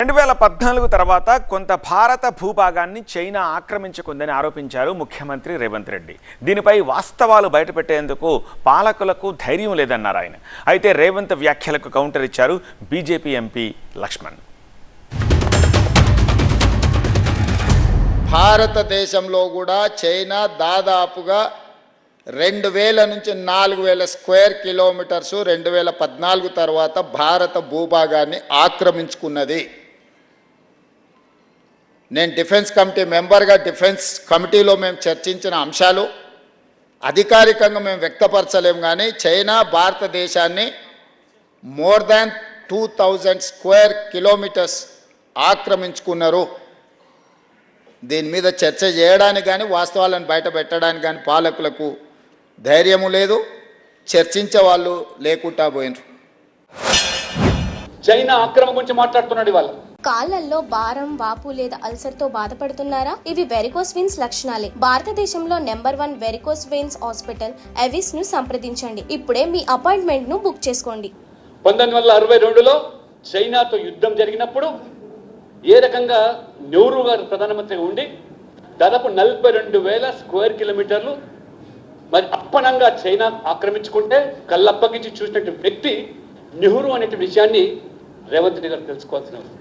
2014 తర్వాత కొంత భారత భూభాగాన్ని చైనా ఆక్రమించుకుందని ఆరోపించారు ముఖ్యమంత్రి రేవంత్ రెడ్డి. దీనిపై వాస్తవాలు బయటపెట్టేందుకు పాలకులకు ధైర్యం లేదన్నారు ఆయన. అయితే రేవంత్ వ్యాఖ్యలకు కౌంటర్ ఇచ్చారు బీజేపీ ఎంపీ లక్ష్మణ్. భారతదేశంలో కూడా చైనా దాదాపుగా 2000 నుంచి 4000 స్క్వేర్ కిలోమీటర్స్ 2014 తర్వాత భారత భూభాగాన్ని ఆక్రమించుకున్నది. నేను డిఫెన్స్ కమిటీ మెంబర్గా డిఫెన్స్ కమిటీలో మేము చర్చించిన అంశాలు అధికారికంగా మేము వ్యక్తపరచలేము, కానీ చైనా భారతదేశాన్ని మోర్ దాన్ 2000 స్క్వేర్ కిలోమీటర్స్ ఆక్రమించుకున్నారు. దీని మీద చర్చ చేయడానికి కానీ వాస్తవాలను బయట పెట్టడానికి కానీ పాలకులకు ధైర్యము లేదు, చర్చించే వాళ్ళు లేకుండా పోయినారు. చైనా ఆక్రమణ గురించి మాట్లాడుతున్నాడు. వాళ్ళ కాళ్ళల్లో భారం, వాపు లేదా అల్సర్ తో బాధపడుతున్నారా? ఇవి వెరికోస్ వెయిన్స్ లక్షణాలే. భారతదేశంలో number 1 varicose veins hospital Avis ను సంప్రదించండి. ఇప్పుడే మీ అపాయింట్మెంట్ ను బుక్ చేసుకోండి. 1962లో చైనాతో యుద్ధం జరిగినప్పుడు ఏ రకంగా నెహ్రూ గారు ప్రధానమంత్రిగా ఉండి దాదాపు 42,000 స్క్వేర్ కిలోమీటర్లు మరి అప్పనంగా చైనా ఆక్రమించుకుంటే కళ్ళప్పగించి చూసినట్టు వ్యక్తి నెహ్రూ అనే విషయాన్ని రేవంత్ రెడ్డి గారు తెలుసుకోవాల్సిన అవసరం.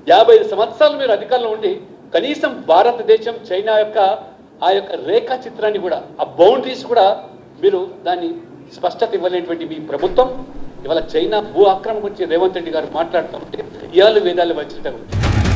55 సంవత్సరాలు మీరు అధికారంలో ఉండి కనీసం భారతదేశం చైనా యొక్క ఆ యొక్క రేఖా చిత్రాన్ని కూడా, ఆ బౌండరీస్ కూడా మీరు దాన్ని స్పష్టత ఇవ్వలేనటువంటి మీ ప్రభుత్వం ఇవాళ చైనా భూ ఆక్రమణ గురించి రేవంత్ రెడ్డి గారు మాట్లాడుతూ ఉంటే ఇవాళ వేదాలు వచ్చినట్టు